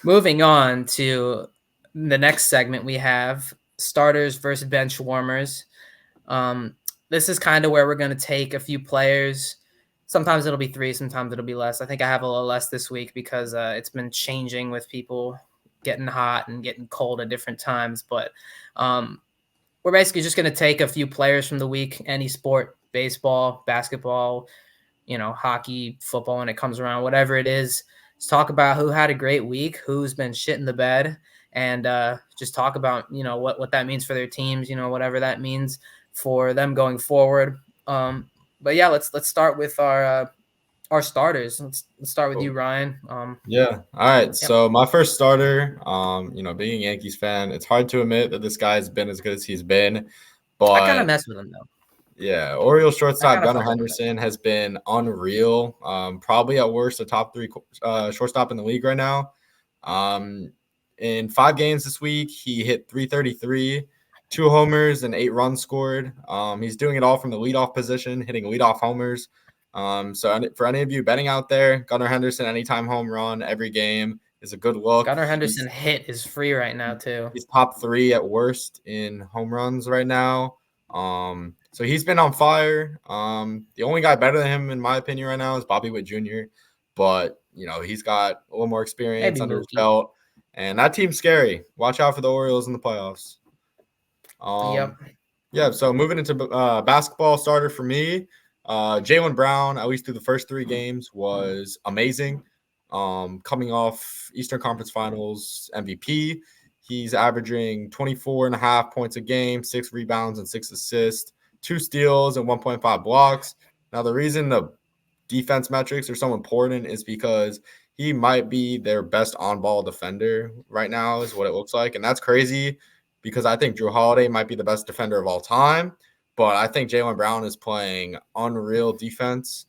Moving on to the next segment, we have starters versus bench warmers. This is kind of where we're going to take a few players. Sometimes it'll be 3, sometimes it'll be less. I think I have a little less this week because it's been changing with people getting hot and getting cold at different times. But we're basically just going to take a few players from the week, any sport, baseball, basketball, hockey, football when it comes around, whatever it is. Let's talk about who had a great week, who's been shit in the bed, and just talk about, what that means for their teams, whatever that means for them going forward. But yeah, let's start with our starters. Let's start with you, Ryan. Yeah. All right. So my first starter, being a Yankees fan, it's hard to admit that this guy's been as good as he's been, but I kind of mess with him though. Yeah, Orioles shortstop Gunnar fuck with Henderson has been unreal. Probably at worst a top 3 shortstop in the league right now. In 5 games this week, he hit .333, 2 homers, and 8 runs scored. He's doing it all from the leadoff position, hitting leadoff homers. So for any of you betting out there, Gunnar Henderson anytime home run every game is a good look. Gunnar Henderson hit is free right now too. He's top 3 at worst in home runs right now. So he's been on fire. The only guy better than him, in my opinion, right now is Bobby Witt Jr. But he's got a little more experience under his belt, and that team's scary. Watch out for the Orioles in the playoffs. Yep. Yeah. So moving into basketball, starter for me, Jaylen Brown, at least through the first 3 games, was amazing. Coming off Eastern Conference Finals MVP. He's averaging 24.5 points a game, 6 rebounds and 6 assists, 2 steals and 1.5 blocks. Now, the reason the defense metrics are so important is because he might be their best on-ball defender right now is what it looks like. And that's crazy because I think Drew Holiday might be the best defender of all time. But I think Jaylen Brown is playing unreal defense.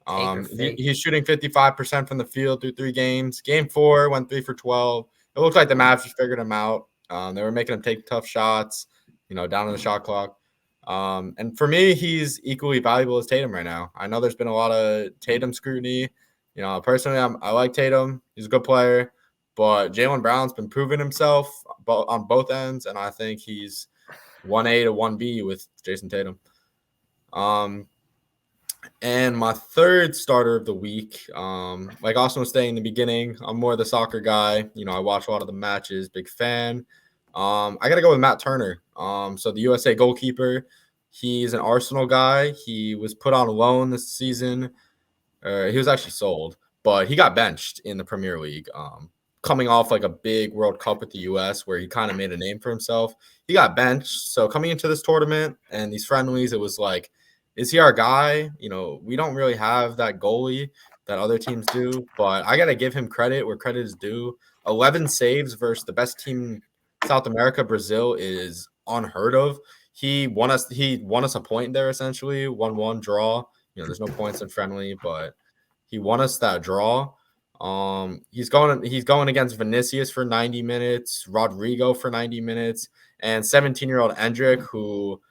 He's shooting 55% from the field through 3 games. Game 4 went 3 for 12. It looked like the Mavs just figured him out. They were making him take tough shots, down in the shot clock. And for me, he's equally valuable as Tatum right now. I know there's been a lot of Tatum scrutiny. Personally, I like Tatum. He's a good player. But Jaylen Brown's been proving himself on both ends, and I think he's 1A to 1B with Jason Tatum. And my third starter of the week, like Austin was saying in the beginning, I'm more the soccer guy. I watch a lot of the matches, big fan. I got to go with Matt Turner. So the USA goalkeeper, he's an Arsenal guy. He was put on loan this season. He was actually sold, but he got benched in the Premier League. Coming off like a big World Cup with the US where he kind of made a name for himself. He got benched. So coming into this tournament and these friendlies, it was like, is he our guy? We don't really have that goalie that other teams do, but I got to give him credit where credit is due. 11 saves versus the best team in South America, Brazil, is unheard of. He won us a point there, essentially, 1-1 draw. There's no points in friendly, but he won us that draw. He's going against Vinicius for 90 minutes, Rodrigo for 90 minutes, and 17-year-old Endrick, who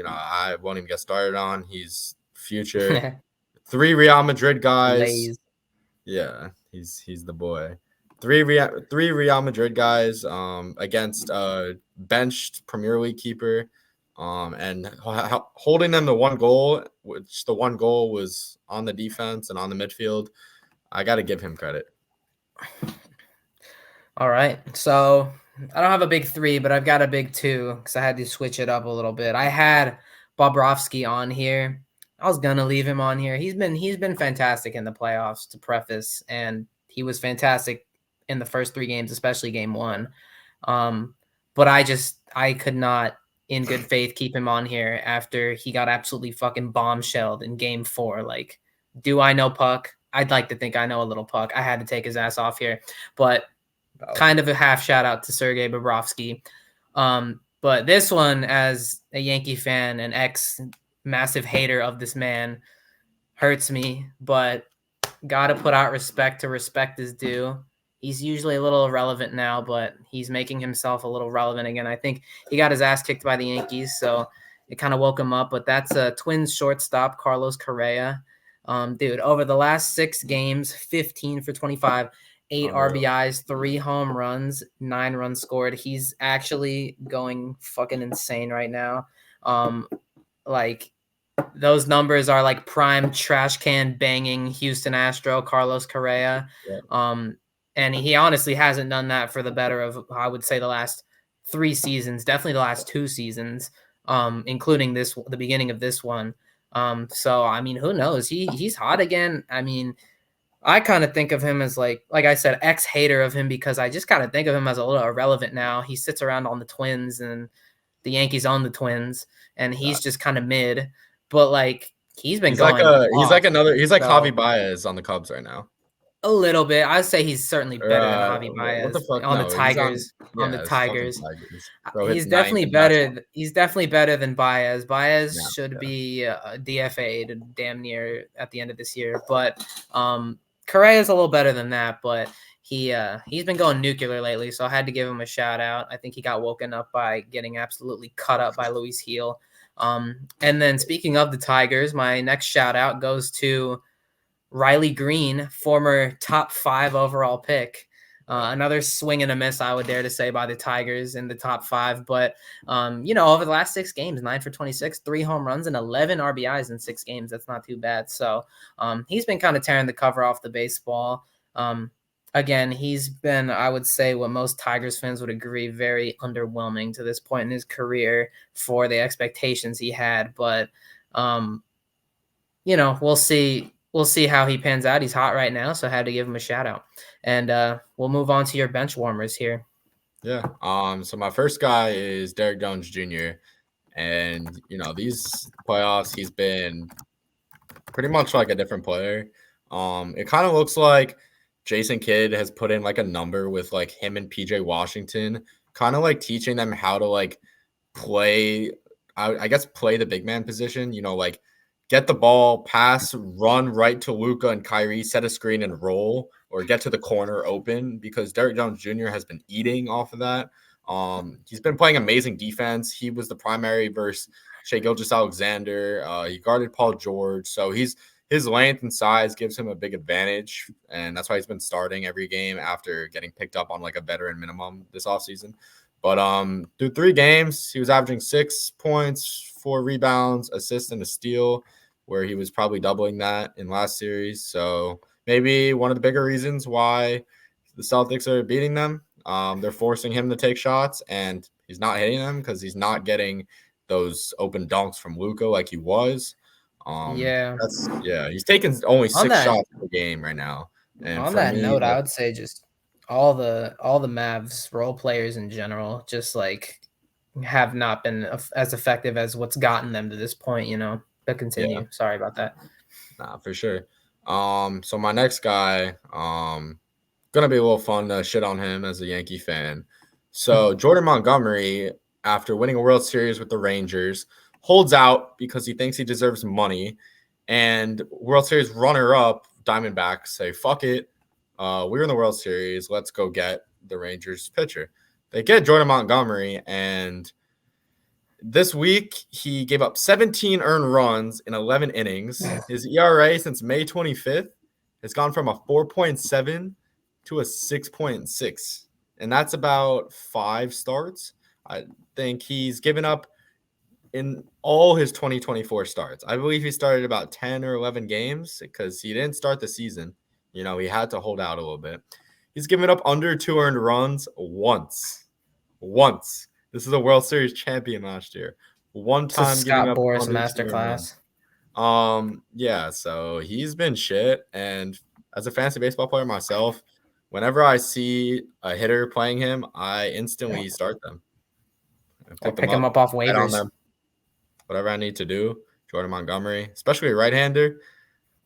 I won't even get started on. He's future. 3 Real Madrid guys. Lays. Yeah, he's the boy. 3 Real Madrid guys against a benched Premier League keeper, and holding them to 1 goal, which the 1 goal was on the defense and on the midfield. I got to give him credit. All right, so I don't have a big 3, but I've got a big 2 because I had to switch it up a little bit. I had Bobrovsky on here. I was gonna leave him on here. He's been fantastic in the playoffs, to preface, and he was fantastic in the first 3 games, especially game 1. But I could not, in good faith, keep him on here after he got absolutely fucking bombshelled in game 4. Like, do I know puck? I'd like to think I know a little puck. I had to take his ass off here, but kind of a half shout out to Sergei Bobrovsky. But this one, as a Yankee fan and massive hater of this man, hurts me, but got to put out respect to respect is due. He's usually a little irrelevant now, but he's making himself a little relevant again. I think he got his ass kicked by the Yankees, so it kind of woke him up. But that's a Twins shortstop, Carlos Correa. Dude, over the last 6 games, 15 for 25, 8 Unreal. RBIs, 3 home runs, 9 runs scored. He's actually going fucking insane right now. Like those numbers are like prime trash can banging Houston Astro Carlos Correa. Yeah. And he honestly hasn't done that for the better of, I would say, the last 3 seasons, definitely the last 2 seasons, including the beginning of this one. So I mean, who knows? He's hot again. I mean, I kind of think of him as like I said, ex hater of him because I just kind of think of him as a little irrelevant now. He sits around on the Twins and the Yankees own the Twins, and he's just kind of mid. But like he's been going off. He's like Javi So Baez on the Cubs right now. a little bit. I'd say he's certainly Or better than Javi what the Baez fuck? on the No, he's on. Tigers. On the Yeah, it's fucking Tigers, Tigers. Bro hit he's ninth definitely in National. better. He's definitely better than Baez. Yeah, Baez should yeah. be DFA'd damn near at the end of this year. But Correa is a little better than that. But he's been going nuclear lately, so I had to give him a shout out. I think he got woken up by getting absolutely cut up by Luis Heel. And then speaking of the Tigers, my next shout out goes to Riley Green, former top 5 overall pick. Another swing and a miss, I would dare to say, by the Tigers in the top 5. But, over the last 6 games, 9 for 26, 3 home runs, and 11 RBIs in 6 games. That's not too bad. So he's been kind of tearing the cover off the baseball. Again, he's been, I would say, what most Tigers fans would agree, very underwhelming to this point in his career for the expectations he had. But, we'll see. We'll see how he pans out. He's hot right now, so I had to give him a shout out. And we'll move on to your bench warmers here. Yeah. So my first guy is Derek Jones Jr. And these playoffs, he's been pretty much like a different player. It kind of looks like Jason Kidd has put in like a number with like him and PJ Washington, kind of like teaching them how to like play. I guess play the big man position. Like get the ball, pass, run right to Luka and Kyrie, set a screen and roll, or get to the corner open because Derek Jones Jr. has been eating off of that. He's been playing amazing defense. He was the primary versus Shea Gilgeous-Alexander. He guarded Paul George. So his length and size gives him a big advantage, and that's why he's been starting every game after getting picked up on like a veteran minimum this offseason. But through 3 games, he was averaging 6 points, 4 rebounds, assists, and a steal, where he was probably doubling that in last series. So maybe one of the bigger reasons why the Celtics are beating them. They're forcing him to take shots, and he's not hitting them because he's not getting those open dunks from Luka like he was. Yeah. He's taking only 6 that shots per game right now. And On for that me, note, I would say just all the Mavs role players in general just like have not been as effective as what's gotten them to this point. But continue. yeah, Sorry about that. nah, for sure. So my next guy, gonna be a little fun to shit on him as a Yankee fan. So Jordan Montgomery, after winning a World Series with the Rangers, holds out because he thinks he deserves money. And World Series runner-up Diamondbacks say, "Fuck it, we're in the World Series. Let's go get the Rangers pitcher." They get Jordan Montgomery, and this week he gave up 17 earned runs in 11 innings. His ERA since May 25th has gone from a 4.7 to a 6.6, and that's about 5 starts. I think he's given up in all his 2024 starts. I believe he started about 10 or 11 games because he didn't start the season. He had to hold out a little bit. He's given up under 2 earned runs once. This is a World Series champion last year. One It's a time giving Scott up Boras under 2 earned masterclass. runs. Yeah, so he's been shit. And as a fantasy baseball player myself, whenever I see a hitter playing him, I instantly start them. I Or pick them pick him up, up off bet on waivers. them, whatever I need to do. Jordan Montgomery, especially a right-hander,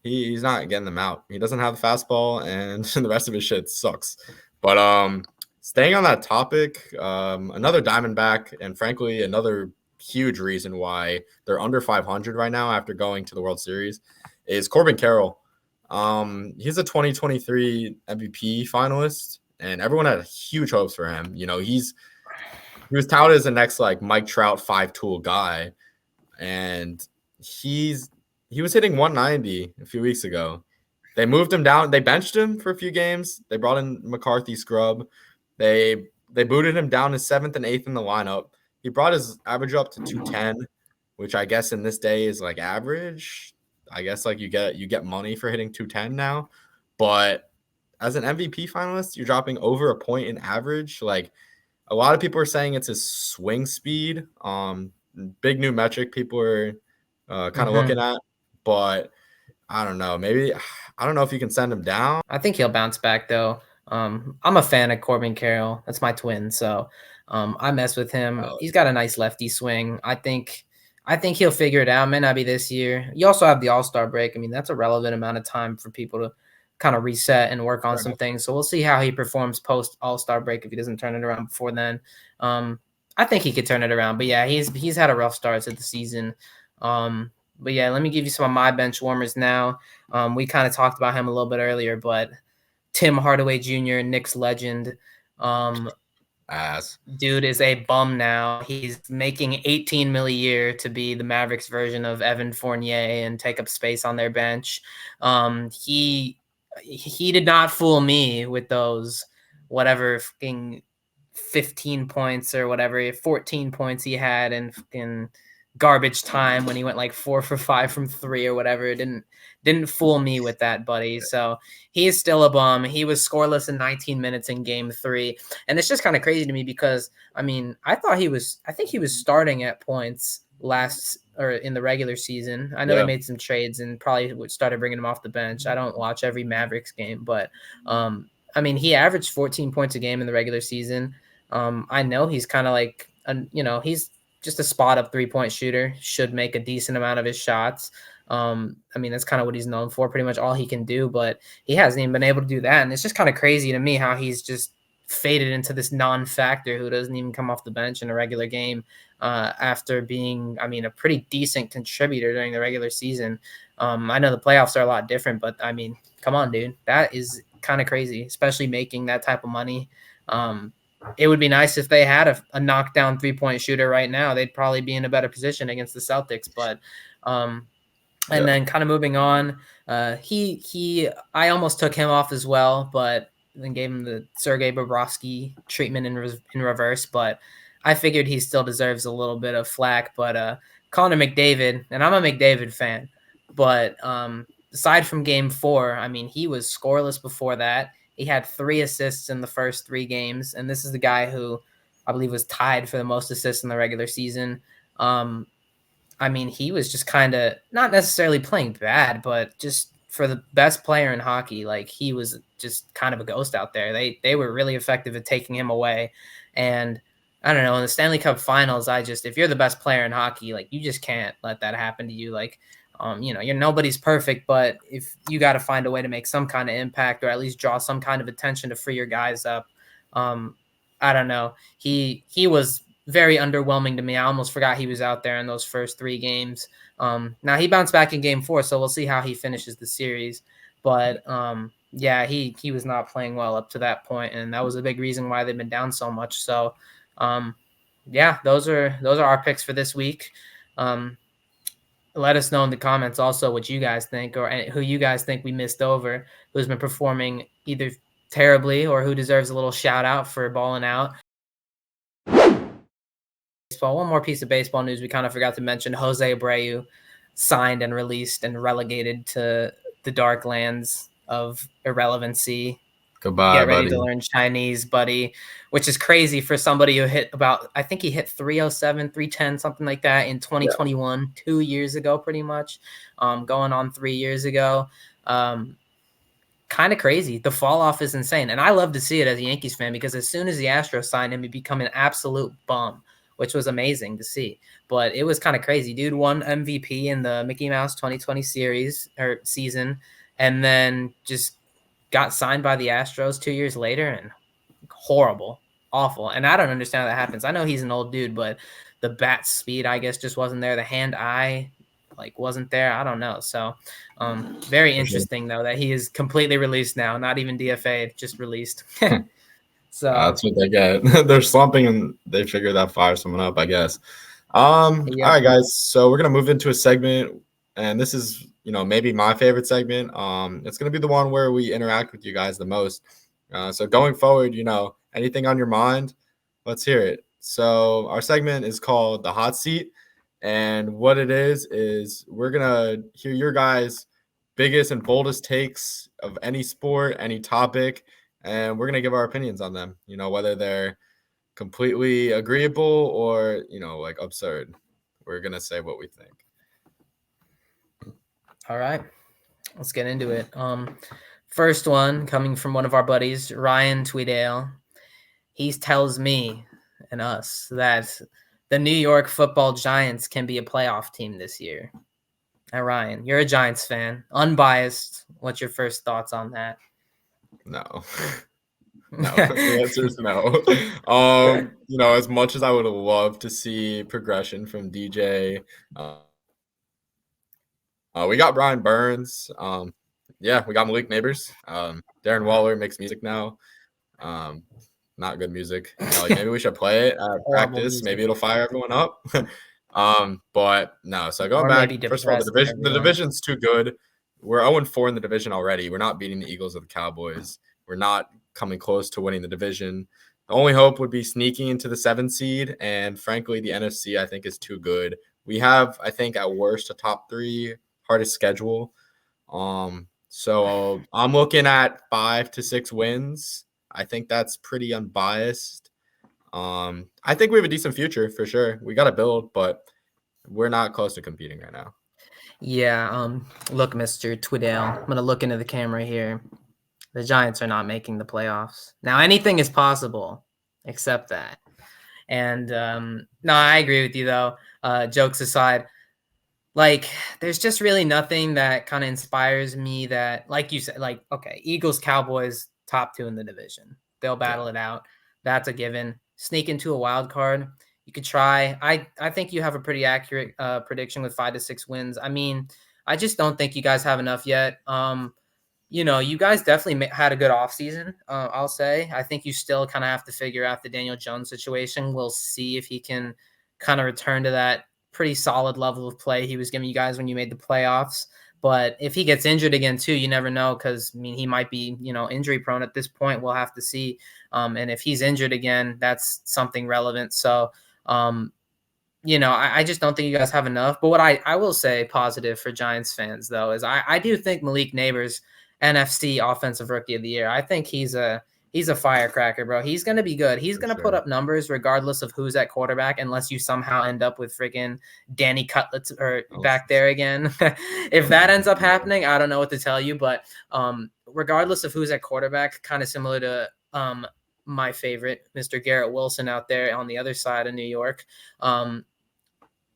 he's not getting them out. He doesn't have the fastball, and the rest of his shit sucks. But staying on that topic, another Diamondback, and frankly, another huge reason why they're under 500 right now after going to the World Series is Corbin Carroll. He's a 2023 MVP finalist, and everyone had huge hopes for him. He was touted as the next like Mike Trout 5-tool guy, and he was hitting 190 a few weeks ago, They moved him down. They benched him for a few games. They brought in McCarthy scrub. They booted him down to 7th and 8th in the lineup. He brought his average up to 210, which I guess in this day is like average. I guess like you get money for hitting 210 now. But as an MVP finalist, you're dropping over a point in average. Like a lot of people are saying it's his swing speed. Big new metric people are kind of looking at, but I don't know. Maybe I don't know if you can send him down. I think he'll bounce back though. I'm a fan of Corbin Carroll. That's my twin, so I mess with him. He's got a nice lefty swing. I think he'll figure it out. May not be this year. You also have the All-Star break. I mean, that's a relevant amount of time for people to kind of reset and work on some things. So we'll see how he performs post All-Star break if he doesn't turn it around before then. I think he could turn it around. But yeah, he's had a rough start to the season. But yeah, let me give you some of my bench warmers now. We kind of talked about him a little bit earlier, but Tim Hardaway Jr., Knicks legend. Dude is a bum now. He's making $18 million a year to be the Mavericks version of Evan Fournier and take up space on their bench. He did not fool me with those whatever fucking 15 points or whatever 14 points he had in fucking garbage time when he went like 4 for 5 from 3 or whatever. It didn't fool me with that, buddy. So he is still a bum. He was scoreless in 19 minutes in game 3. And it's just kind of crazy to me because I mean, I think he was starting at points last or in the regular season. I know they made some trades and probably started bringing him off the bench. I don't watch every Mavericks game, but I mean, he averaged 14 points a game in the regular season. I know he's kind of like, he's just a spot up 3-point shooter, should make a decent amount of his shots. I mean, that's kind of what he's known for, pretty much all he can do, but he hasn't even been able to do that. And it's just kind of crazy to me how he's just faded into this non-factor who doesn't even come off the bench in a regular game after being, I mean, a pretty decent contributor during the regular season. I know the playoffs are a lot different, but I mean, come on, dude. That is kind of crazy, especially making that type of money. It would be nice if they had a knockdown 3-point shooter right now. They'd probably be in a better position against the Celtics. But then kind of moving on, I almost took him off as well, but then gave him the Sergei Bobrovsky treatment in reverse. But I figured he still deserves a little bit of flack. But Connor McDavid, and I'm a McDavid fan, but aside from game 4, I mean, he was scoreless before that. He had 3 assists in the first 3 games, and this is the guy who I believe was tied for the most assists in the regular season. I mean, he was just kind of not necessarily playing bad, but just for the best player in hockey, like he was just kind of a ghost out there. They were really effective at taking him away. And I don't know, in the Stanley Cup Finals, if you're the best player in hockey, like you just can't let that happen to you. Like, you're nobody's perfect, but if you got to find a way to make some kind of impact or at least draw some kind of attention to free your guys up. I don't know. He was very underwhelming to me. I almost forgot he was out there in those first 3 games. Now he bounced back in game 4, so we'll see how he finishes the series. But yeah, he was not playing well up to that point, and that was a big reason why they've been down so much. So yeah, those are our picks for this week. Let us know in the comments also what you guys think or who you guys think we missed over, who's been performing either terribly or who deserves a little shout out for balling out. One more piece of baseball news we kind of forgot to mention. Jose Abreu signed and released and relegated to the dark lands of irrelevancy. Goodbye, Get ready buddy. to learn Chinese, buddy, which is crazy for somebody who hit I think he hit 307, 310, something like that in 2021, 2 years ago, pretty much, going on 3 years ago. Kind of crazy. The fall off is insane. And I love to see it as a Yankees fan because as soon as the Astros signed him, he became an absolute bum, which was amazing to see. But it was kind of crazy. Dude won MVP in the Mickey Mouse 2020 season, and then just got signed by the Astros 2 years later, and horrible, awful. And I don't understand how that happens. I know he's an old dude, but the bat speed, I guess, just wasn't there. The hand-eye, wasn't there. I don't know. So very interesting, though, that he is completely released now, not even DFA'd, just released. So that's what they get. They're slumping, and they figure that fires someone up, I guess. All right, guys. So we're going to move into a segment, and this is, maybe my favorite segment. It's gonna be the one where we interact with you guys the most. So going forward, anything on your mind, let's hear it. So our segment is called the hot seat, and what it is we're gonna hear your guys' biggest and boldest takes of any sport, any topic, and we're gonna give our opinions on them. Whether they're completely agreeable or like absurd. We're gonna say what we think. All right, let's get into it. First one coming from one of our buddies, Ryan Tweedale. He tells me and us that the New York Football Giants can be a playoff team this year. Now, Ryan, you're a Giants fan, unbiased. What's your first thoughts on that? No. No, the answer is no. As much as I would love to see progression from DJ, we got Brian Burns. Yeah, we got Malik Neighbors. Darren Waller makes music now. Not good music. Like maybe we should play it at practice. Music. Maybe it'll fire everyone up. But no. So going Or back, maybe first of all, depress the everyone. division's too good. We're 0-4 in the division already. We're not beating the Eagles or the Cowboys. We're not coming close to winning the division. The only hope would be sneaking into the 7th seed, and frankly, the NFC I think is too good. We have, I think, at worst a top 3 hardest schedule. So I'm looking at 5 to 6 wins. I think that's pretty unbiased. I think we have a decent future for sure. We got to build, but we're not close to competing right now. Yeah. Look, Mr. Tweedale, I'm gonna look into the camera here. The Giants are not making the playoffs. Now, anything is possible except that. And no, I agree with you though. Jokes aside, like there's just really nothing that kind of inspires me that, like you said, like, okay, Eagles, Cowboys, top 2 in the division. They'll battle it out. That's a given. Sneak into a wild card. You could try. I think you have a pretty accurate prediction with 5 to 6 wins. I mean, I just don't think you guys have enough yet. You guys definitely had a good offseason, I'll say. I think you still kind of have to figure out the Daniel Jones situation. We'll see if he can kind of return to that pretty solid level of play he was giving you guys when you made the playoffs. But if he gets injured again too, you never know, because I mean he might be injury prone at this point. We'll have to see. And if he's injured again, that's something relevant. So I just don't think you guys have enough. But what I will say positive for Giants fans though is I do think Malik Neighbors, NFC Offensive Rookie of the Year. I think he's a firecracker, bro. He's gonna be good. He's gonna put up numbers regardless of who's at quarterback, unless you somehow end up with freaking Danny Cutlets or back there again. If that ends up happening, I don't know what to tell you. But regardless of who's at quarterback, kind of similar to my favorite, Mr. Garrett Wilson out there on the other side of New York.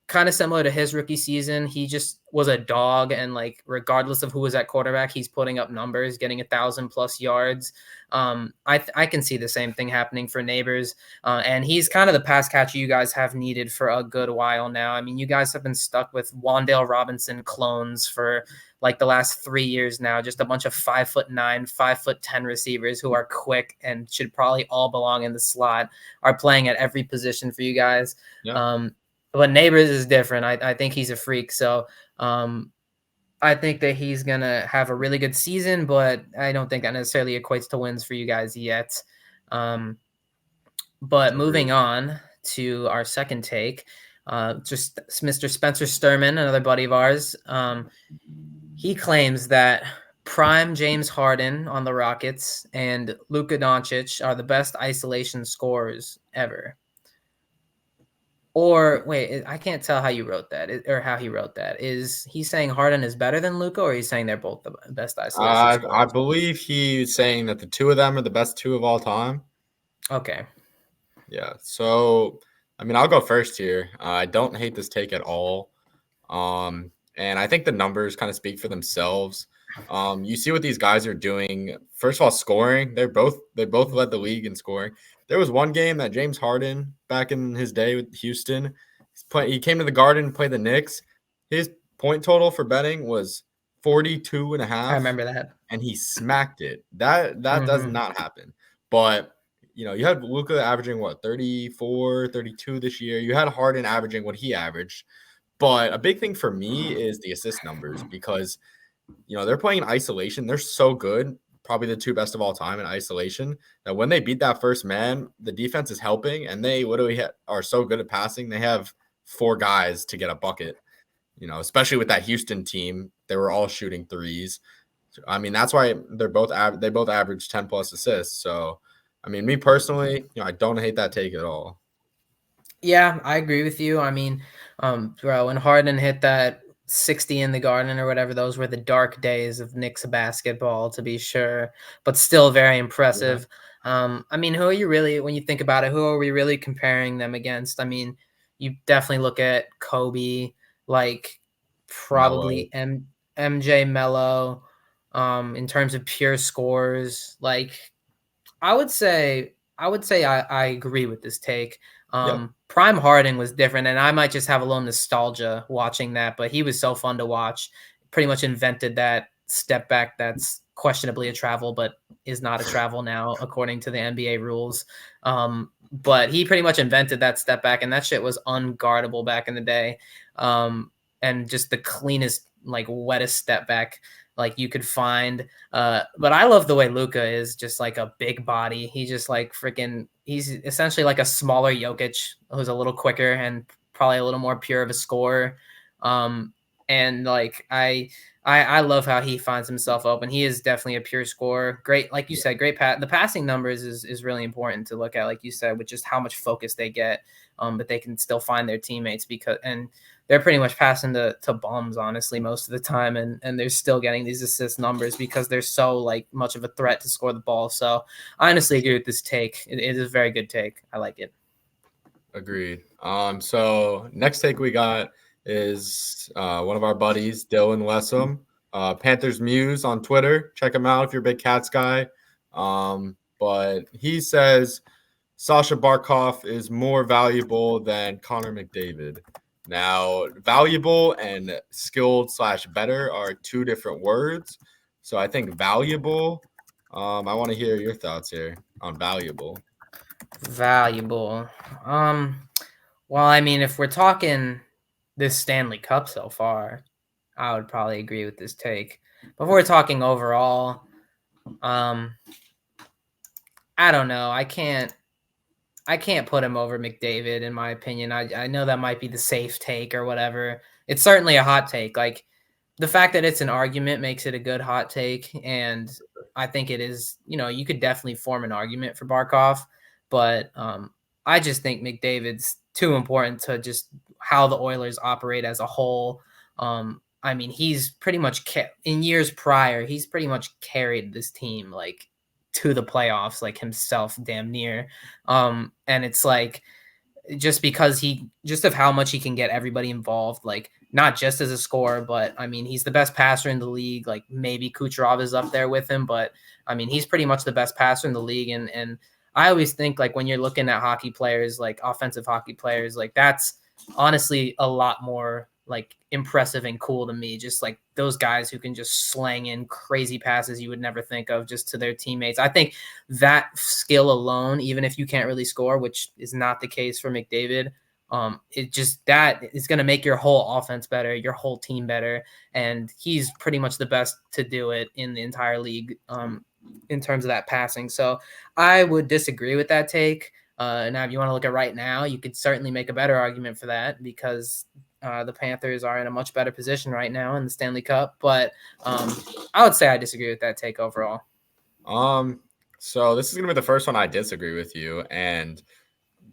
Kind of similar to his rookie season. He just was a dog, and like regardless of who was at quarterback, he's putting up numbers, getting 1,000+ yards. I can see the same thing happening for Neighbors, and he's kind of the pass catcher you guys have needed for a good while now. I mean, you guys have been stuck with Wan'Dale Robinson clones for like the last 3 years now. Just a bunch of 5'9", 5'10" receivers who are quick and should probably all belong in the slot are playing at every position for you guys. Yeah. But Neighbors is different. I think he's a freak. So I think that he's going to have a really good season, but I don't think that necessarily equates to wins for you guys yet. But moving on to our second take, just Mr. Spencer Sturman, another buddy of ours, he claims that prime James Harden on the Rockets and Luka Doncic are the best isolation scorers ever. Or wait, I can't tell how you wrote that or how he wrote that. Is he saying Harden is better than Luka, or he's saying they're both the best isolation scorers? I believe he's saying that the 2 of them are the best 2 of all time. Okay. Yeah. So, I mean, I'll go first here. I don't hate this take at all. And I think the numbers kind of speak for themselves. You see what these guys are doing. First of all, scoring. They both led the league in scoring. There was one game that James Harden, back in his day with Houston, he came to the Garden and played the Knicks. His point total for betting was 42.5. I remember that. And he smacked it. That does not happen. But you had Luka averaging 34, 32 this year. You had Harden averaging what he averaged. But a big thing for me is the assist numbers because they're playing in isolation. They're so good, probably the two best of all time in isolation. That when they beat that first man, the defense is helping, and they literally are so good at passing. They have four guys to get a bucket. Especially with that Houston team, they were all shooting threes. I mean, that's why they both average 10 plus assists. So, I mean, me personally, I don't hate that take at all. Yeah, I agree with you. I mean, bro, when Harden hit that 60 in the Garden or whatever, those were the dark days of Knicks basketball, to be sure, but still very Yeah. impressive. I mean, who are you really, when you think about it, who are we really comparing them against? I mean, you definitely look at Kobe, like Mellow. probably MJ Mello, in terms of pure scores. Like I would say I agree with this take. Yep. Prime Harding was different, and I might just have a little nostalgia watching that, but he was so fun to watch. Pretty much invented that step back that's questionably a travel, but is not a travel now according to the NBA rules. But he pretty much invented that step back, and that shit was unguardable back in the day. And just the cleanest, like wettest step back like you could find. But I love the way Luca is just like a big body. He just like freaking. He's essentially like a smaller Jokic who's a little quicker and probably a little more pure of a scorer. Um, and like I love how he finds himself open. He is definitely a pure scorer. Great, like you said, great The passing numbers is really important to look at, like you said, with just how much focus they get. But they can still find their teammates and they're pretty much passing to bums, honestly, most of the time, and they're still getting these assist numbers because they're so like much of a threat to score the ball. So I honestly agree with this take. It is a very good take. I like it. Agreed. So next take we got is one of our buddies, Dylan Lessum, Panthers Muse on Twitter. Check him out if you're a big Cats guy. But he says Sasha Barkov is more valuable than Connor McDavid. Now, valuable and skilled / better are two different words. So I think valuable. I want to hear your thoughts here on valuable. Valuable. Well, I mean, if we're talking this Stanley Cup so far, I would probably agree with this take. But if we're talking overall, um, I don't know. I can't put him over McDavid in my opinion. I know that might be the safe take or whatever. It's certainly a hot take. Like the fact that it's an argument makes it a good hot take, and I think it is. You could definitely form an argument for Barkov, but I just think McDavid's too important to just how the Oilers operate as a whole. I mean, he's pretty much in years prior, he's pretty much carried this team like to the playoffs, like himself, damn near. And it's like just of how much he can get everybody involved, like not just as a scorer, but I mean, he's the best passer in the league. Like maybe Kucherov is up there with him, but I mean, he's pretty much the best passer in the league. And I always think like when you're looking at hockey players, like offensive hockey players, like that's honestly a lot more like impressive and cool to me. Just like those guys who can just slang in crazy passes you would never think of just to their teammates. I think that skill alone, even if you can't really score, which is not the case for McDavid, it just that is going to make your whole offense better, your whole team better, and he's pretty much the best to do it in the entire league in terms of that passing. So I would disagree with that take. Now, if you want to look at right now, you could certainly make a better argument for that because the Panthers are in a much better position right now in the Stanley Cup. But I would say I disagree with that take overall. So this is gonna be the first one I disagree with you. And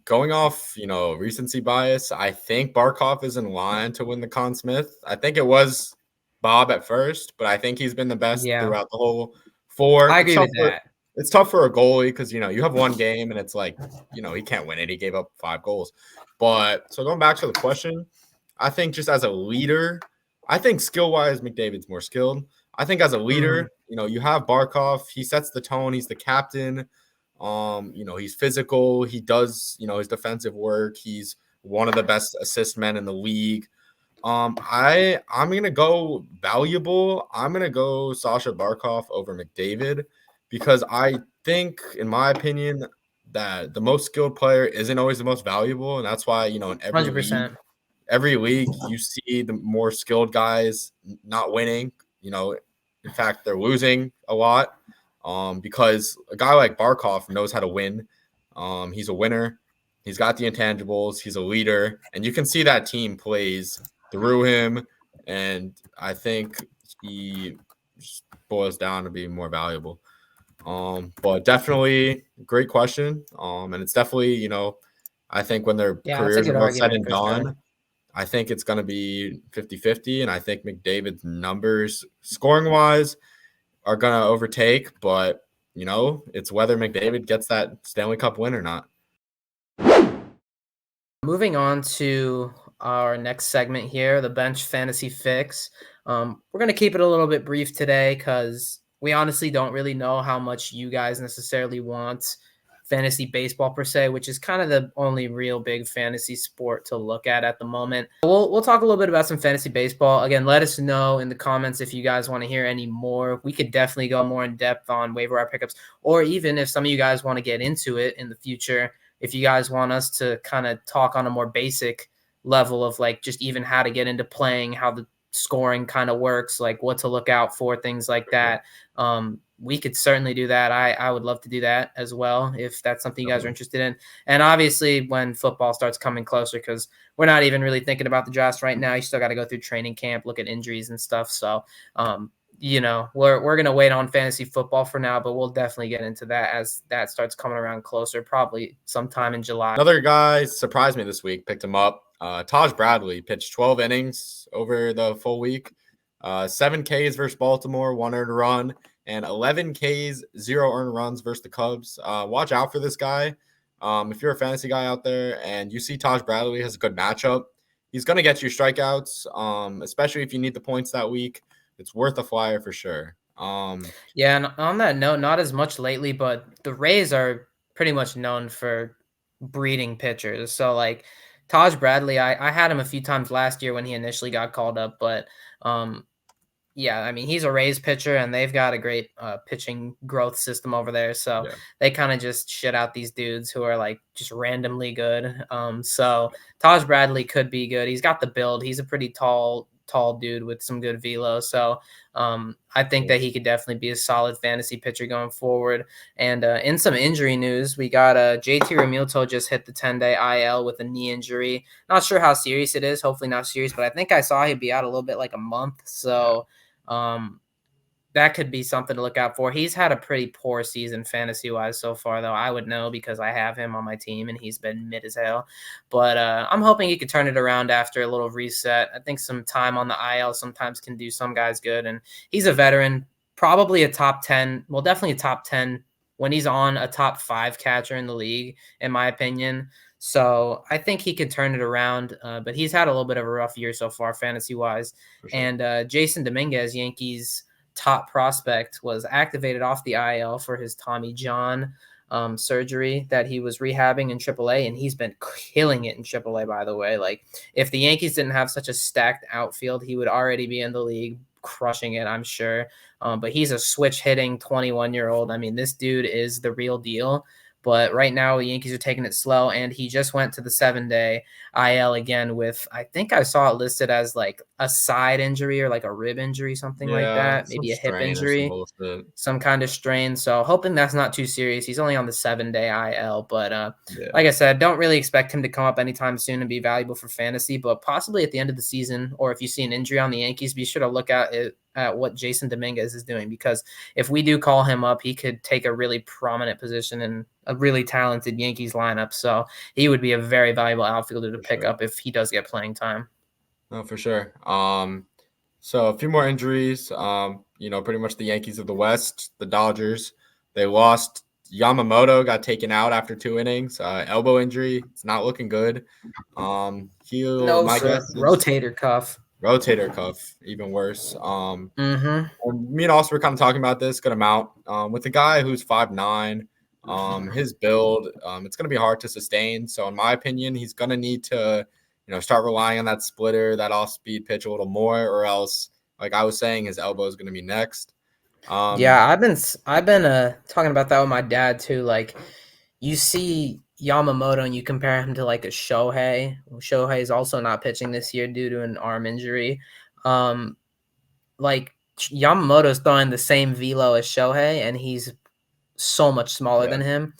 going off, recency bias, I think Barkov is in line to win the Conn Smith. I think it was Bob at first, but I think he's been the best Yeah, throughout the whole four. I It's agree tough with for that. it's tough for a goalie because you have one game and it's like he can't win it. He gave up 5 goals. But so going back to the question, I think just as a leader, I think skill wise, McDavid's more skilled. I think as a Mm-hmm. leader, you have Barkov. He sets the tone. He's the captain. He's physical. He does, his defensive work. He's one of the best assist men in the league. I'm gonna go valuable. I'm gonna go Sasha Barkov over McDavid because I think, in my opinion, that the most skilled player isn't always the most valuable, and that's why in every league 100%. every league you see the more skilled guys not winning. You know, in fact, they're losing a lot because a guy like Barkov knows how to win. He's a winner. He's got the intangibles. He's a leader, and you can see that team plays through him. And I think he boils down to being more valuable. But definitely great question. And it's definitely, I think when their Yeah, that's a careers are good both said argument and for sure. done, I think it's going to be 50-50. And I think McDavid's numbers, scoring wise, are going to overtake. But, it's whether McDavid gets that Stanley Cup win or not. Moving on to our next segment here, the bench fantasy fix. We're going to keep it a little bit brief today because we honestly don't really know how much you guys necessarily want fantasy baseball per se, which is kind of the only real big fantasy sport to look at the moment. We'll talk a little bit about some fantasy baseball. Again, let us know in the comments if you guys want to hear any more. We could definitely go more in depth on waiver wire pickups, or even if some of you guys want to get into it in the future, if you guys want us to kind of talk on a more basic level of like just even how to get into playing, how the scoring kind of works, like what to look out for, things like that. We could certainly do that. I would love to do that as well if that's something you guys are interested in. And obviously when football starts coming closer, because we're not even really thinking about the draft right now. You still got to go through training camp, look at injuries and stuff. So we're gonna wait on fantasy football for now, but we'll definitely get into that as that starts coming around closer, probably sometime in July. Another guy surprised me this week, picked him up. Taj Bradley pitched 12 innings over the full week, 7 Ks versus Baltimore, 1 earned run, and 11 Ks, 0 earned runs versus the Cubs. Watch out for this guy. If you're a fantasy guy out there and you see Taj Bradley has a good matchup, he's going to get you strikeouts, especially if you need the points that week. It's worth a flyer for sure. Yeah, and on that note, not as much lately, but the Rays are pretty much known for breeding pitchers. So like Taj Bradley, I had him a few times last year when he initially got called up, but um, yeah, I mean, he's a Rays pitcher, and they've got a great pitching growth system over there. So Yeah, they kind of just shit out these dudes who are like just randomly good. So Taj Bradley could be good. He's got the build. He's a pretty tall dude with some good velo. So I think that he could definitely be a solid fantasy pitcher going forward. And in some injury news, we got JT Realmuto just hit the 10-day IL with a knee injury. Not sure how serious it is. Hopefully not serious, but I think I saw he'd be out a little bit like a month. So that could be something to look out for. He's had a pretty poor season fantasy wise so far, though. I would know because I have him on my team and he's been mid as hell. But I'm hoping he could turn it around after a little reset. I think some time on the IL sometimes can do some guys good. And he's a veteran, probably a top 10, well, definitely a top 10 when he's on a top 5 catcher in the league, in my opinion. So I think he could turn it around, but he's had a little bit of a rough year so far, fantasy wise. for sure. And Jason Dominguez, Yankees top prospect, was activated off the IL for his Tommy John surgery that he was rehabbing in AAA, and he's been killing it in AAA, by the way. Like, if the Yankees didn't have such a stacked outfield, he would already be in the league crushing it, I'm sure. But he's a switch hitting 21-year-old. I mean, this dude is the real deal. But right now, the Yankees are taking it slow, and he just went to the 7-day IL again with, I think I saw it listed as like a side injury or like a rib injury, something like Yeah, that, some maybe a hip strain or some injury, bullshit. some kind of strain. So hoping that's not too serious. He's only on the 7-day IL, but Yeah, like I said, don't really expect him to come up anytime soon and be valuable for fantasy, but possibly at the end of the season, or if you see an injury on the Yankees, be sure to look at what Jason Dominguez is doing, because if we do call him up, he could take a really prominent position in a really talented Yankees lineup. So he would be a very valuable outfielder to for pick sure. up if he does get playing time. No, for sure. So a few more injuries. Pretty much the Yankees of the West, the Dodgers. They lost. Yamamoto got taken out after 2 innings. Elbow injury. It's not looking good. No, My sir. guess is Rotator cuff. rotator cuff, even worse. Mm-hmm. And me and Austin were kind of talking about this good amount. With a guy who's 5'9", his build, it's going to be hard to sustain. So in my opinion, he's going to need to, start relying on that splitter, that off-speed pitch a little more, or else, like I was saying, his elbow is going to be next. Yeah, I've been talking about that with my dad too. Like, you see Yamamoto and you compare him to like a Shohei. Shohei is also not pitching this year due to an arm injury. Like Yamamoto's throwing the same velo as Shohei, and he's so much smaller Yeah. than him.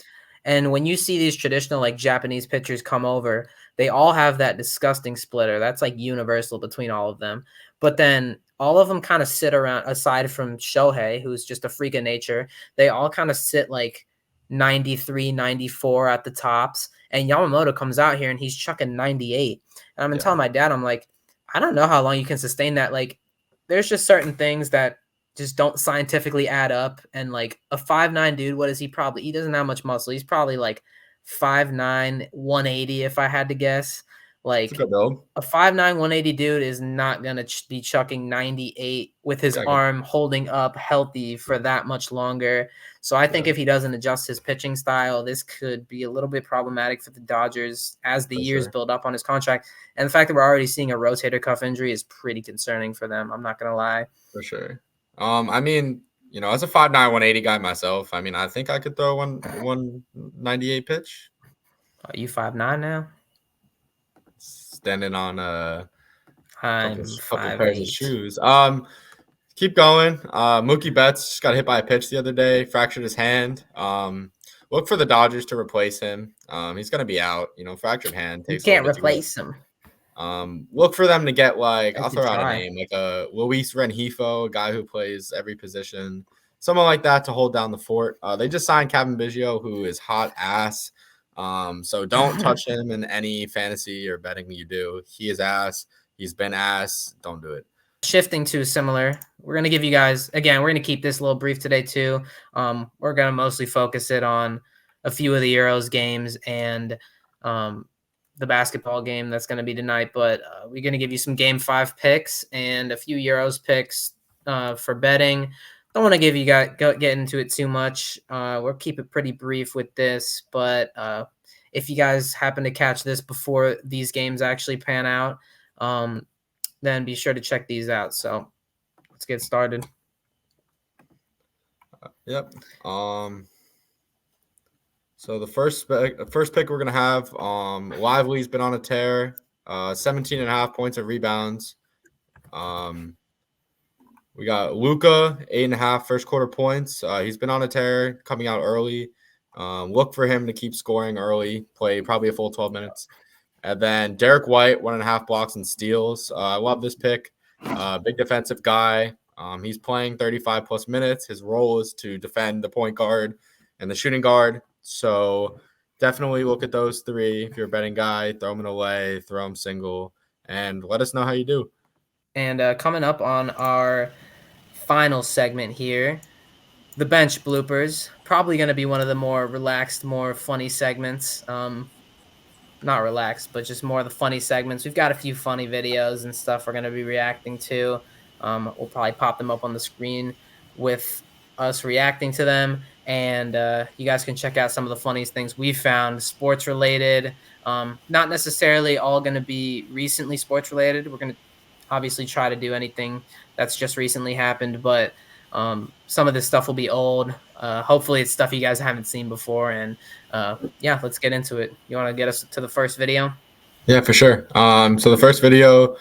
And when you see these traditional like Japanese pitchers come over, they all have that disgusting splitter. That's like universal between all of them. But then all of them kind of sit around, aside from Shohei, who's just a freak of nature, they all kind of sit like 93, 94 at the tops. And Yamamoto comes out here and he's chucking 98. And I've been Yeah. telling my dad, I'm like, I don't know how long you can sustain that. Like, there's just certain things that just don't scientifically add up. And like a 5'9" dude, what is he probably? He doesn't have much muscle. He's probably like 5'9", 180 if I had to guess. It's a Like good build. a 5'9", 180 dude is not gonna be chucking 98 with his Yeah, arm holding up healthy for that much longer. So I think yeah, if he doesn't adjust his pitching style, this could be a little bit problematic for the Dodgers as the for years sure. build up on his contract. And the fact that we're already seeing a rotator cuff injury is pretty concerning for them. I'm not gonna lie. For sure. I mean, as a 5'9", 180 guy myself, I mean, I think I could throw 198 pitch. Are you 5'9" now? Standing on a couple I'm couple five pairs of eight. shoes. Keep going. Mookie Betts just got hit by a pitch the other day, fractured his hand. Look for the Dodgers to replace him. He's gonna be out. Fractured hand You takes a little can't bit to get. replace him. Look for them to get I I'll could throw out a try. name like a Luis Renjifo, a guy who plays every position, someone like that to hold down the fort. They just signed Kevin Biggio, who is hot ass. So don't touch him in any fantasy or betting you do. He is ass. He's been ass. Don't do it. Shifting to similar, we're going to give you guys, again, we're going to keep this a little brief today too. We're going to mostly focus it on a few of the Euros games and the basketball game that's going to be tonight, but we're going to give you some game 5 picks and a few Euros picks for betting. Don't want to give you guys get into it too much. We'll keep it pretty brief with this, but if you guys happen to catch this before these games actually pan out, then be sure to check these out. So let's get started. Yep. So the first pick we're gonna have, Lively's been on a tear, 17.5 points of rebounds. We got Luca, 8.5 first quarter points. He's been on a tear, coming out early. Look for him to keep scoring early, play probably a full 12 minutes. And then Derek White, 1.5 blocks and steals. I love this pick. Big defensive guy. He's playing 35 plus minutes. His role is to defend the point guard and the shooting guard. So definitely look at those three. If you're a betting guy, throw them in a lay, throw them single, and let us know how you do. And coming up on our final segment here, the bench bloopers. Probably going to be one of the more relaxed, more funny segments. Not relaxed, but just more of the funny segments. We've got a few funny videos and stuff we're going to be reacting to. We'll probably pop them up on the screen with us reacting to them. And you guys can check out some of the funniest things we found, sports related. Not necessarily all going to be recently sports related. We're going to obviously try to do anything that's just recently happened, but some of this stuff will be old. Hopefully it's stuff you guys haven't seen before. And yeah, let's get into it. You want to get us to the first video? Yeah, for sure. So the first video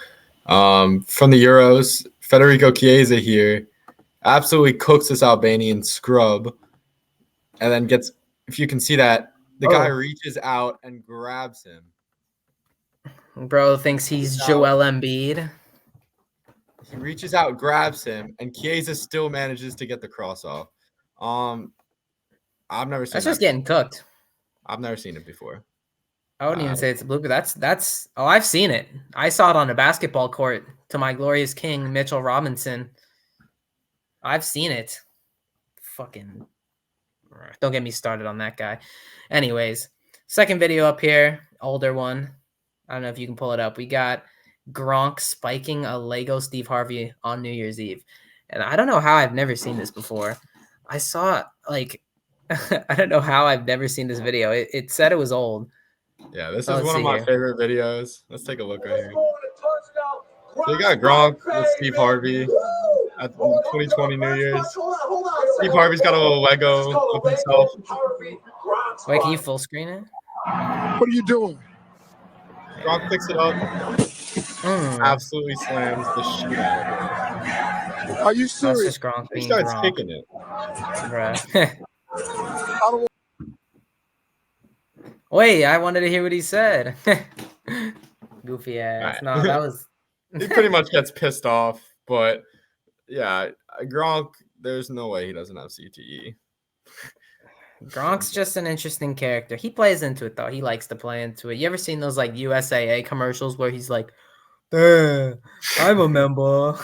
from the Euros, Federico Chiesa here absolutely cooks this Albanian scrub, and then gets, if you can see that, the guy reaches out and grabs him. Bro thinks he's Joel Embiid. He reaches out, grabs him, and Chiesa still manages to get the cross off. I've never seen That's that just getting cooked. I've never seen it before. I wouldn't even say it's a blooper. That's I've seen it. I saw it on a basketball court to my glorious king, Mitchell Robinson. I've seen it. Fucking don't get me started on that guy. Anyways, second video up here, older one. I don't know if you can pull it up. We got Gronk spiking a Lego Steve Harvey on New Year's Eve. And I don't know how I've never seen this before. I saw like I don't know how I've never seen this video. It said it was old. Yeah, this is one of my favorite videos. Let's take a look right here. So you got Gronk with Steve Harvey at 2020 New Year's. Steve Harvey's got a little Lego of himself. Wait, can you full screen it? What are you doing? Gronk picks it up, Mm, absolutely slams the shit out of it. Are you that's serious? just Gronk He being starts Gronk, kicking it. bruh. I don't want Wait, I wanted to hear what he said. Goofy ass. No, that Right. was. He pretty much gets pissed off, but yeah, Gronk, there's no way he doesn't have CTE. Gronk's just an interesting character. He plays into it though. He likes to play into it. You ever seen those like USAA commercials where he's like, I'm a member.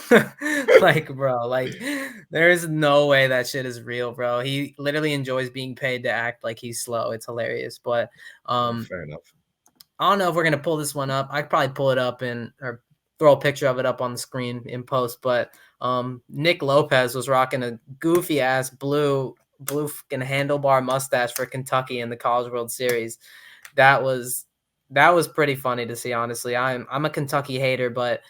Like, bro, like there's no way that shit is real, bro. He literally enjoys being paid to act like he's slow. It's hilarious. But Fair enough. I don't know if we're gonna pull this one up. I'd probably pull it up and or throw a picture of it up on the screen in post. But Nick Lopez was rocking a goofy ass blue fucking handlebar mustache for Kentucky in the College World Series. That was pretty funny to see. Honestly, I'm a Kentucky hater, but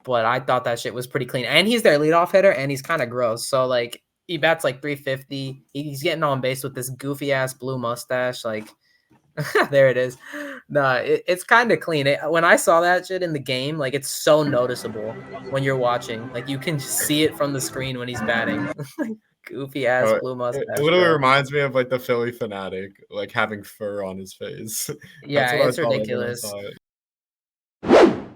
I thought that shit was pretty clean. And he's their leadoff hitter, and he's kind of gross. So like he bats like 350. He's getting on base with this goofy ass blue mustache, like. There it is. No, it's kind of clean. When I saw that shit in the game, like it's so noticeable when you're watching. Like you can just see it from the screen when he's batting. Goofy ass blue It mustache, literally bro. reminds me of like the Philly fanatic, like having fur on his face. That's Yeah, what I it's thought of when I ridiculous. saw it.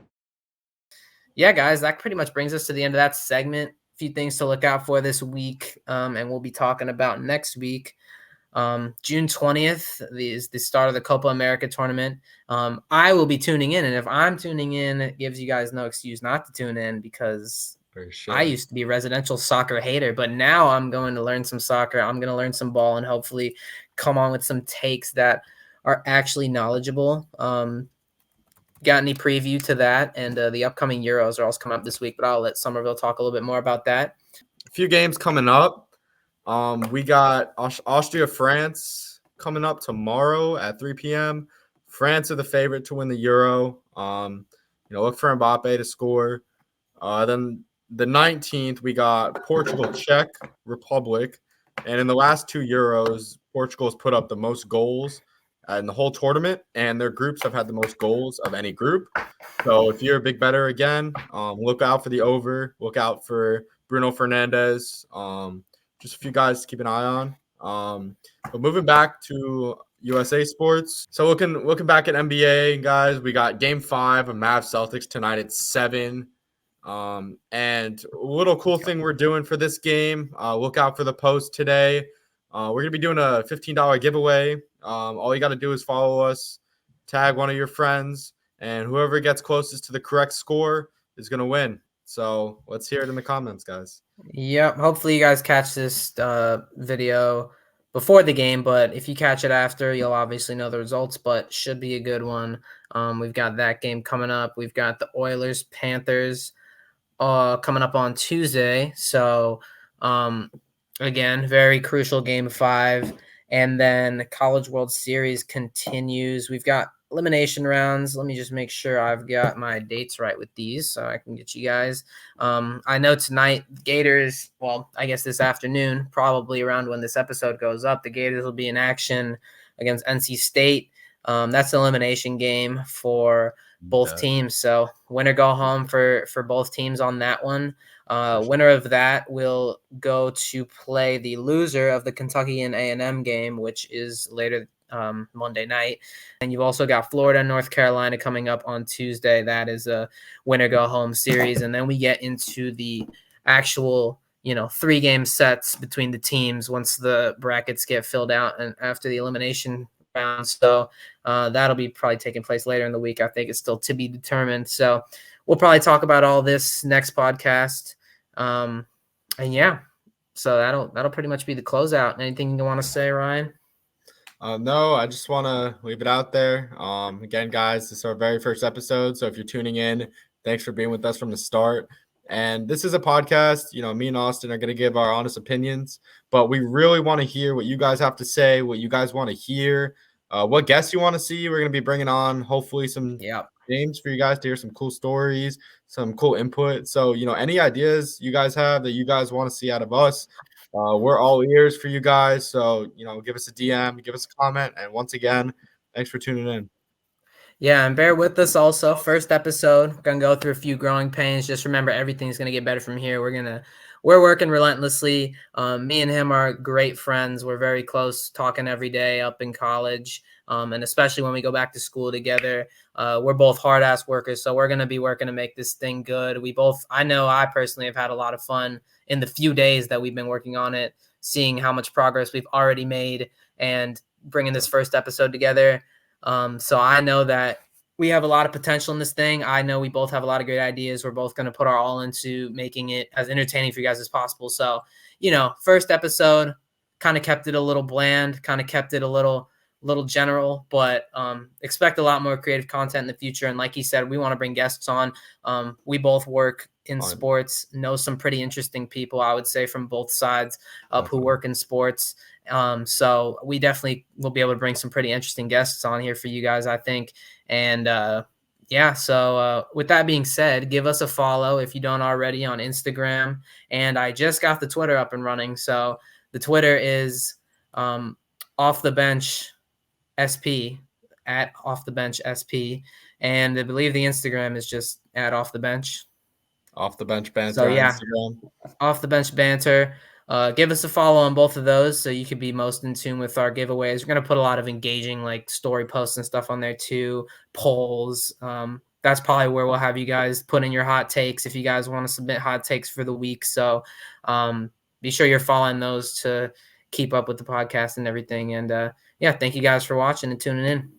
Yeah, guys, that pretty much brings us to the end of that segment. A few things to look out for this week, and we'll be talking about next week. June 20th is the start of the Copa America tournament. I will be tuning in, and if I'm tuning in, it gives you guys no excuse not to tune in because For sure. I used to be a residential soccer hater, but now I'm going to learn some soccer. I'm going to learn some ball and hopefully come on with some takes that are actually knowledgeable. Got any preview to that? And the upcoming Euros are also coming up this week, but I'll let Somerville talk a little bit more about that. A few games coming up. We got Austria, France coming up tomorrow at 3 p.m. France are the favorite to win the Euro. Look for Mbappe to score. Then the 19th, we got Portugal, Czech Republic. And in the last two Euros, Portugal has put up the most goals in the whole tournament, and their groups have had the most goals of any group. So if you're a big bettor again, look out for the over. Look out for Bruno Fernandes. Just a few guys to keep an eye on. But moving back to USA sports. So looking back at NBA, guys, we got Game 5 of Mavs Celtics tonight at 7. And a little cool thing we're doing for this game. Look out for the post today. We're gonna be doing a $15 giveaway. All you got to do is follow us, tag one of your friends, and whoever gets closest to the correct score is gonna win. So let's hear it in the comments, guys. Yep. Hopefully you guys catch this video before the game, but if you catch it after, you'll obviously know the results, but should be a good one. We've got that game coming up. We've got the Oilers Panthers coming up on Tuesday. So again, very crucial game 5. And then the College World Series continues. We've got elimination rounds. Let me just make sure I've got my dates right with these so I can get you guys. I know tonight, Gators, well, I guess this afternoon, probably around when this episode goes up, the Gators will be in action against NC State. That's an elimination game for both teams. So winner go home for both teams on that one. Winner of that will go to play the loser of the Kentucky and A&M game, which is later Monday night. And you've also got Florida and North Carolina coming up on Tuesday. That is a winner go home series. And then we get into the actual 3-game sets between the teams once the brackets get filled out and after the elimination round. So that'll be probably taking place later in the week. I think it's still to be determined. So we'll probably talk about all this next podcast. And yeah, so that'll pretty much be the closeout. Anything you want to say, Ryan? No, I just want to leave it out there. Again, guys, this is our very first episode. So if you're tuning in, thanks for being with us from the start. And this is a podcast, me and Austin are going to give our honest opinions, but we really want to hear what you guys have to say, what you guys want to hear, what guests you want to see. We're going to be bringing on hopefully some games for you guys to hear some cool stories, some cool input. So, any ideas you guys have that you guys want to see out of us, we're all ears for you guys. So, give us a DM, give us a comment. And once again, Thanks for tuning in. Yeah, and bear with us also. First episode, gonna go through a few growing pains. Just remember, everything's gonna get better from here. We're working relentlessly. Me and him are great friends. We're very close, talking every day up in college, and especially when we go back to school together. We're both hard ass workers, so we're gonna be working to make this thing good. I know I personally have had a lot of fun in the few days that we've been working on it, seeing how much progress we've already made, and bringing this first episode together. So I know that we have a lot of potential in this thing. I know we both have a lot of great ideas. We're both going to put our all into making it as entertaining for you guys as possible. So, first episode kind of kept it a little bland, kind of kept it a little general, but expect a lot more creative content in the future. And like he said, we want to bring guests on. We both work in sports, know some pretty interesting people, I would say, from both sides who work in sports. So we definitely will be able to bring some pretty interesting guests on here for you guys, I think. And so with that being said, give us a follow if you don't already on Instagram. And I just got the Twitter up and running. So the Twitter is off the bench SP at off the bench SP. And I believe the Instagram is just at off the bench. Off the bench banter So, on yeah. Instagram. Off the bench banter. Give us a follow on both of those so you could be most in tune with our giveaways. We're going to put a lot of engaging like story posts and stuff on there too, polls. That's probably where we'll have you guys put in your hot takes if you guys want to submit hot takes for the week. So be sure you're following those to keep up with the podcast and everything. And thank you guys for watching and tuning in.